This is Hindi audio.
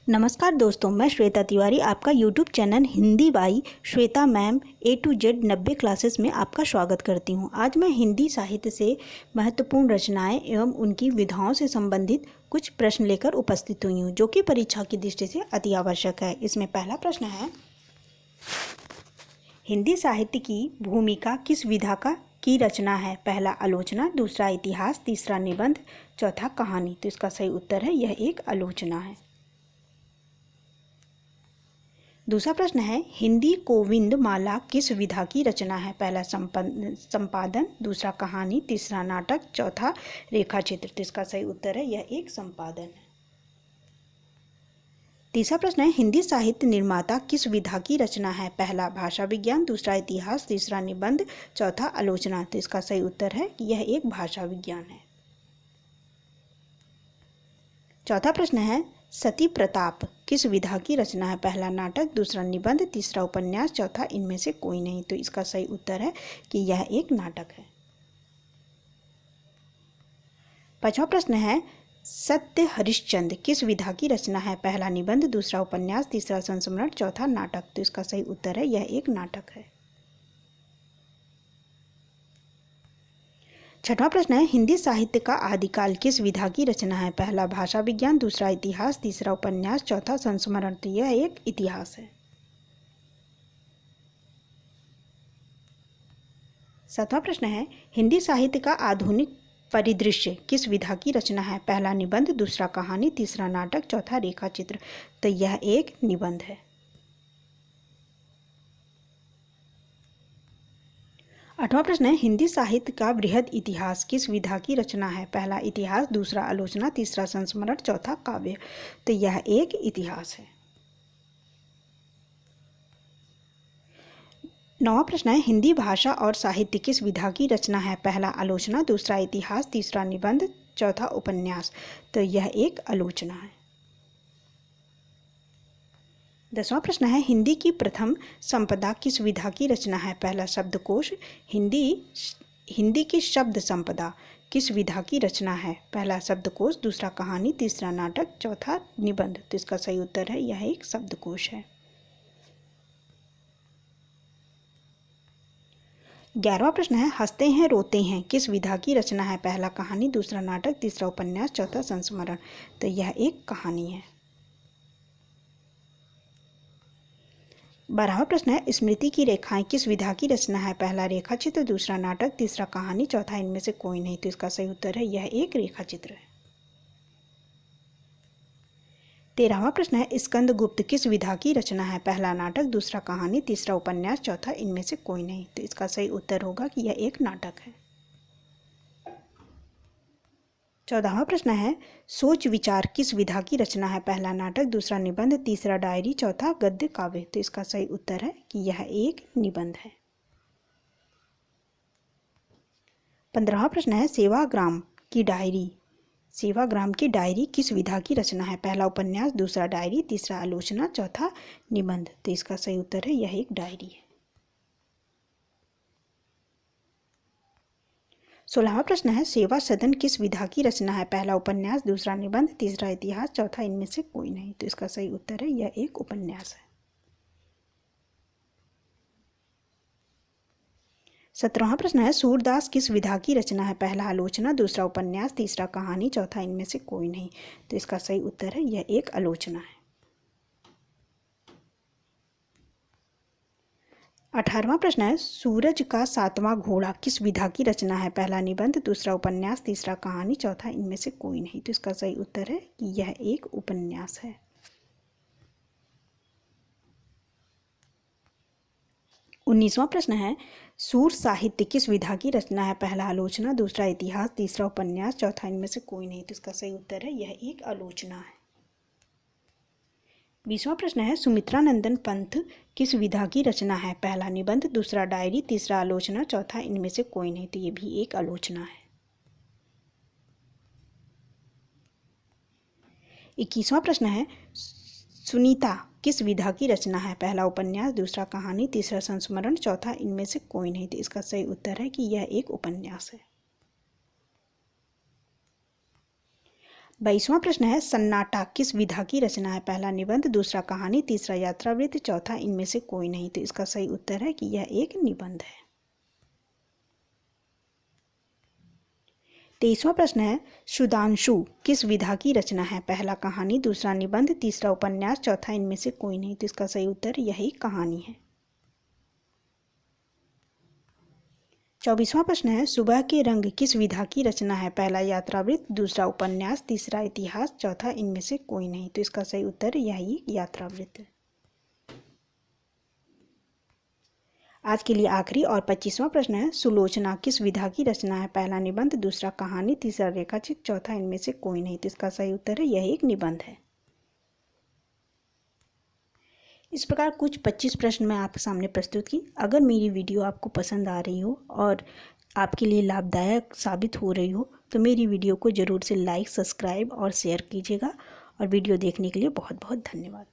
नमस्कार दोस्तों, मैं श्वेता तिवारी आपका YouTube channel Hindi by Shweta ma'am A to Z 90 classes में आपका स्वागत करती हूं। आज मैं हिंदी साहित्य से महत्वपूर्ण रचनाएं एवं उनकी विधाओं से संबंधित कुछ प्रश्न लेकर उपस्थित हुई हूं, जो कि परीक्षा की दृष्टि से अति आवश्यक है। इसमें पहला प्रश्न है, हिंदी साहित्य की भूमिका किस विधा की रचना है? पहला आलोचना, दूसरा इतिहास, तीसरा निबंध, चौथा कहानी। तो इसका सही उत्तर है यह एक आलोचना है। दूसरा प्रश्न है, हिंदी गोविंद माला किस विधा की रचना है? पहला संपादन, दूसरा कहानी, तीसरा नाटक, चौथा रेखाचित्र। तो इसका सही उत्तर है यह एक संपादन है। तीसरा प्रश्न है, हिंदी साहित्य निर्माता किस विधा की रचना है? पहला भाषा विज्ञान, दूसरा इतिहास, तीसरा निबंध, चौथा आलोचना। तो इसका सही उत्तर है कि यह एक भाषा विज्ञान है। चौथा प्रश्न है, सती प्रताप किस विधा की रचना है? पहला नाटक, दूसरा निबंध, तीसरा उपन्यास, चौथा इनमें से कोई नहीं। तो इसका सही उत्तर है कि यह एक नाटक है। पांचवा प्रश्न है, सत्य हरिश्चंद्र किस विधा की रचना है? पहला निबंध, दूसरा उपन्यास, तीसरा संस्मरण, चौथा नाटक। तो इसका सही उत्तर है यह एक नाटक है। छठवां प्रश्न है, हिंदी साहित्य का आदिकाल किस विधा की रचना है? पहला भाषा विज्ञान, दूसरा इतिहास, तीसरा उपन्यास, चौथा संस्मरण। तो यह एक इतिहास है। सातवां प्रश्न है, हिंदी साहित्य का आधुनिक परिदृश्य किस विधा की रचना है? पहला निबंध, दूसरा कहानी, तीसरा नाटक, चौथा रेखाचित्र। तो यह एक निबंध है। आठवां प्रश्न है, हिंदी साहित्य का बृहद इतिहास किस विधा की रचना है? पहला इतिहास, दूसरा आलोचना, तीसरा संस्मरण, चौथा काव्य। तो यह एक इतिहास है। नौवां प्रश्न है, हिंदी भाषा और साहित्य किस विधा की रचना है? पहला आलोचना, दूसरा इतिहास, तीसरा निबंध, चौथा उपन्यास। तो यह एक आलोचना है। 10वां प्रश्न है, हिंदी की प्रथम संपदा किस विधा की रचना है? पहला शब्दकोश, हिंदी की शब्द संपदा किस विधा की रचना है? पहला शब्दकोश, दूसरा कहानी, तीसरा नाटक, चौथा निबंध। तो इसका सही उत्तर है यह एक शब्दकोश है। 11वां प्रश्न है, हंसते हैं रोते हैं किस विधा की रचना है? पहला कहानी, दूसरा नाटक, तीसरा उपन्यास, चौथा संस्मरण। तो यह एक कहानी है। 12वां प्रश्न है, स्मृति की रेखाएं किस विधा की रचना है? पहला रेखाचित्र, दूसरा नाटक, तीसरा कहानी, चौथा इनमें से कोई नहीं। तो इसका सही उत्तर है यह एक रेखाचित्र है। 13वां प्रश्न है, स्कंदगुप्त किस विधा की रचना है? पहला नाटक, दूसरा कहानी, तीसरा उपन्यास, चौथा इनमें से कोई नहीं। तो इसका सही उत्तर होगा कि यह एक नाटक है। 14वां प्रश्न है, सोच विचार किस विधा की रचना है? पहला नाटक, दूसरा निबंध, तीसरा डायरी, चौथा गद्य काव्य। तो इसका सही उत्तर है कि यह एक निबंध है। 15वां प्रश्न है, सेवाग्राम की डायरी किस विधा की रचना है? पहला उपन्यास, दूसरा डायरी, तीसरा आलोचना, चौथा निबंध। तो इसका सही उत्तर है यह एक डायरी है। 16वां प्रश्न है, सेवा सदन किस विधा की रचना है? पहला उपन्यास, दूसरा निबंध, तीसरा इतिहास, चौथा इनमें से कोई नहीं। तो इसका सही उत्तर है यह एक उपन्यास है। 17वां प्रश्न है, सूरदास किस विधा की रचना है? पहला आलोचना, दूसरा उपन्यास, तीसरा कहानी, चौथा इनमें से कोई नहीं। तो इसका सही उत्तर है यह एक आलोचना है। 18वां प्रश्न है, सूरज का सातवां घोड़ा किस विधा की रचना है? पहला निबंध, दूसरा उपन्यास, तीसरा कहानी, चौथा इनमें से कोई नहीं। तो इसका सही उत्तर है कि यह एक उपन्यास है। 19वां प्रश्न है, सूर साहित्य किस विधा की रचना है? पहला आलोचना, दूसरा इतिहास, तीसरा उपन्यास, चौथा इनमें से कोई नहीं। तो इसका सही उत्तर है यह एक आलोचना है। 20वां प्रश्न है, सुमित्रा नंदन पंथ किस विधा की रचना है? पहला निबंध, दूसरा डायरी, तीसरा आलोचना, चौथा इनमें से कोई नहीं। तो ये भी एक आलोचना है। 21वां प्रश्न है, सुनीता किस विधा की रचना है? पहला उपन्यास, दूसरा कहानी, तीसरा संस्मरण, चौथा इनमें से कोई नहीं। तो इसका सही उत्तर है कि यह एक उपन्यास है। 22वां प्रश्न है, सन्नाटा किस विधा की रचना है? पहला निबंध, दूसरा कहानी, तीसरा यात्रावृत्त, चौथा इनमें से कोई नहीं। तो इसका सही उत्तर है कि यह एक निबंध है। 23वां प्रश्न है, सुधांशु किस विधा की रचना है? पहला कहानी, दूसरा निबंध, तीसरा उपन्यास, चौथा इनमें से कोई नहीं। तो इसका सही उत्तर यही कहानी है। 24वां प्रश्न है, सुबह के रंग किस विधा की रचना है? पहला यात्रावृत्त, दूसरा उपन्यास, तीसरा इतिहास, चौथा इनमें से कोई नहीं। तो इसका सही उत्तर यही यात्रावृत्त है। आज के लिए आखिरी और 25वां प्रश्न है, सुलोचना किस विधा की रचना है? पहला निबंध, दूसरा कहानी, तीसरा रेखाचित्र, चौथा इनमें से कोई नहीं। तो इसका सही उत्तर है यह एक निबंध है। इस प्रकार कुछ 25 प्रश्न मैं आपके सामने प्रस्तुत की। अगर मेरी वीडियो आपको पसंद आ रही हो और आपके लिए लाभदायक साबित हो रही हो तो मेरी वीडियो को ज़रूर से लाइक, सब्सक्राइब और शेयर कीजिएगा। और वीडियो देखने के लिए बहुत बहुत धन्यवाद।